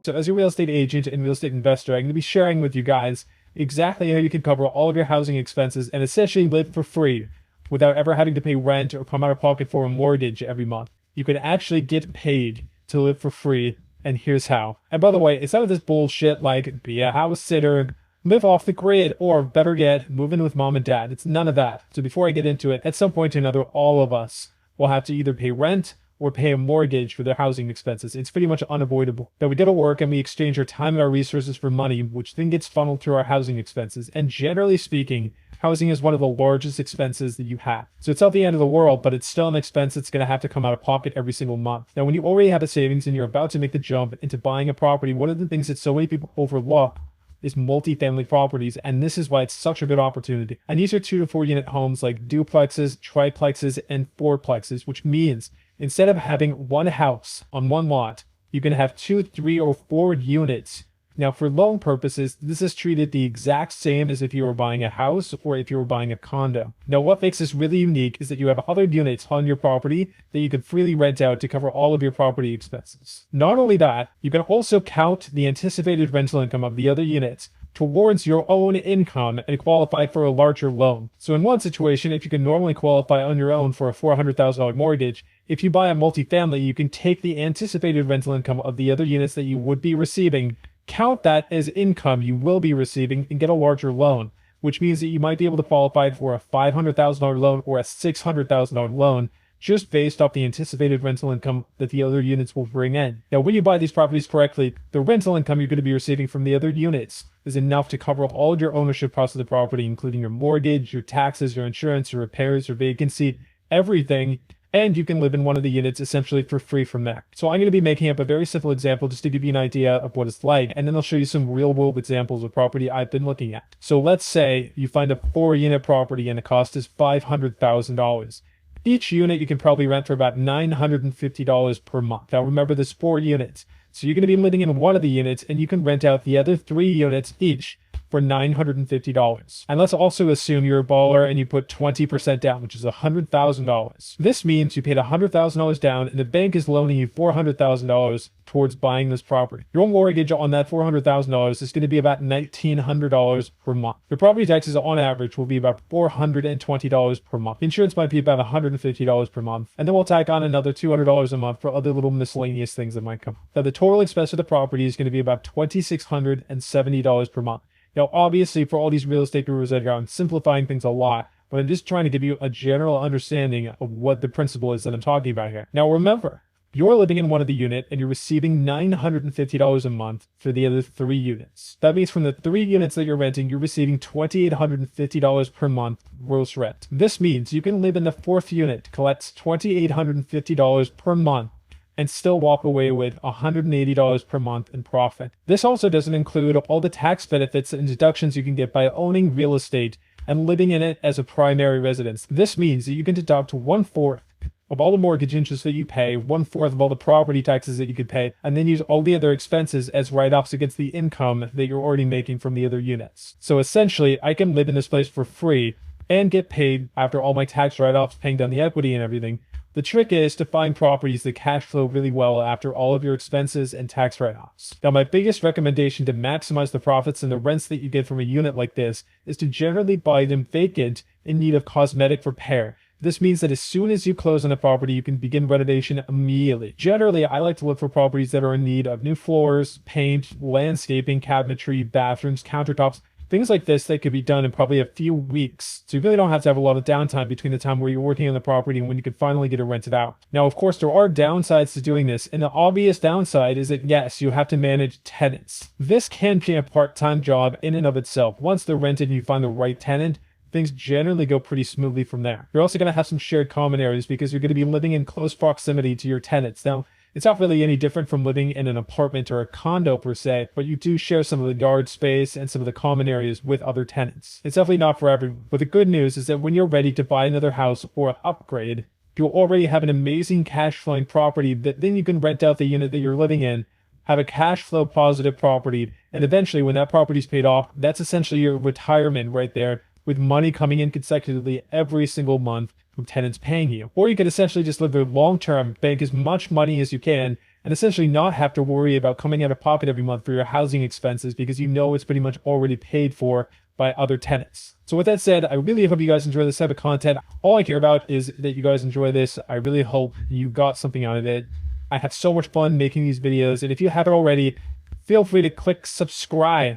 So as a real estate agent and real estate investor, I'm going to be sharing with you guys exactly how you can cover all of your housing expenses and essentially live for free without ever having to pay rent or come out of pocket for a mortgage every month. You can actually get paid to live for free, and here's how. And by the way, it's none of this bullshit like be a house sitter, live off the grid, or better yet, move in with mom and dad. It's none of that. So before I get into it, at some point or another, all of us will have to either pay rent or pay a mortgage for their housing expenses. It's pretty much unavoidable. Now we go to work and we exchange our time and our resources for money, which then gets funneled through our housing expenses. And generally speaking, housing is one of the largest expenses that you have. So it's not the end of the world, but it's still an expense that's going to have to come out of pocket every single month. Now, when you already have a savings and you're about to make the jump into buying a property, one of the things that so many people overlook is multifamily properties, and this is why it's such a good opportunity. And these are 2 to 4 unit homes like duplexes, triplexes, and fourplexes, which means instead of having one house on one lot, you can have 2, 3, or 4 units. Now, for loan purposes, this is treated the exact same as if you were buying a house or if you were buying a condo. Now, what makes this really unique is that you have other units on your property that you can freely rent out to cover all of your property expenses. Not only that, you can also count the anticipated rental income of the other units towards your own income and qualify for a larger loan. So in one situation, if you can normally qualify on your own for a $400,000 mortgage, if you buy a multifamily, you can take the anticipated rental income of the other units that you would be receiving, count that as income you will be receiving, and get a larger loan, which means that you might be able to qualify for a $500,000 loan or a $600,000 loan just based off the anticipated rental income that the other units will bring in. Now, when you buy these properties correctly, the rental income you're going to be receiving from the other units is enough to cover all of your ownership costs of the property, including your mortgage, your taxes, your insurance, your repairs, your vacancy, everything. And you can live in one of the units essentially for free from there. So I'm going to be making up a very simple example just to give you an idea of what it's like, and then I'll show you some real world examples of property I've been looking at. So let's say you find a 4-unit property and the cost is $500,000. Each unit you can probably rent for about $950 per month. Now remember, there's 4 units. So you're going to be living in one of the units and you can rent out the other 3 units each for $950. And let's also assume you're a baller and you put 20% down, which is $100,000. This means you paid $100,000 down and the bank is loaning you $400,000 towards buying this property. Your mortgage on that $400,000 is going to be about $1,900 per month. Your property taxes on average will be about $420 per month. Insurance might be about $150 per month. And then we'll tack on another $200 a month for other little miscellaneous things that might come. Now the total expense of the property is going to be about $2,670 per month. Now, obviously, for all these real estate gurus that are simplifying things a lot, but I'm just trying to give you a general understanding of what the principle is that I'm talking about here. Now, remember, you're living in one of the units and you're receiving $950 a month for the other 3 units. That means from the 3 units that you're renting, you're receiving $2,850 per month gross rent. This means you can live in the 4th unit, collect $2,850 per month, and still walk away with $180 per month in profit. This also doesn't include all the tax benefits and deductions you can get by owning real estate and living in it as a primary residence. This means that you can deduct 1/4 of all the mortgage interest that you pay, 1/4 of all the property taxes that you could pay, and then use all the other expenses as write-offs against the income that you're already making from the other units. So essentially, I can live in this place for free and get paid after all my tax write-offs, paying down the equity and everything. The trick is to find properties that cash flow really well after all of your expenses and tax write-offs. Now, my biggest recommendation to maximize the profits and the rents that you get from a unit like this is to generally buy them vacant in need of cosmetic repair. This means that as soon as you close on a property, you can begin renovation immediately. Generally, I like to look for properties that are in need of new floors, paint, landscaping, cabinetry, bathrooms, countertops, things like this that could be done in probably a few weeks. So you really don't have to have a lot of downtime between the time where you're working on the property and when you can finally get it rented out. Now, of course, there are downsides to doing this. And the obvious downside is that, yes, you have to manage tenants. This can be a part-time job in and of itself. Once they're rented and you find the right tenant, things generally go pretty smoothly from there. You're also going to have some shared common areas because you're going to be living in close proximity to your tenants. Now, it's not really any different from living in an apartment or a condo per se, but you do share some of the yard space and some of the common areas with other tenants. It's definitely not for everyone, but the good news is that when you're ready to buy another house or upgrade, you'll already have an amazing cash flowing property that then you can rent out the unit that you're living in, have a cash flow positive property, and eventually when that property's paid off, that's essentially your retirement right there, with money coming in consecutively every single month from tenants paying you. Or you could essentially just live there long term, bank as much money as you can, and essentially not have to worry about coming out of pocket every month for your housing expenses because you know it's pretty much already paid for by other tenants. So with that said, I really hope you guys enjoy this type of content. All I care about is that you guys enjoy this. I really hope you got something out of it. I have so much fun making these videos, and if you haven't already, feel free to click subscribe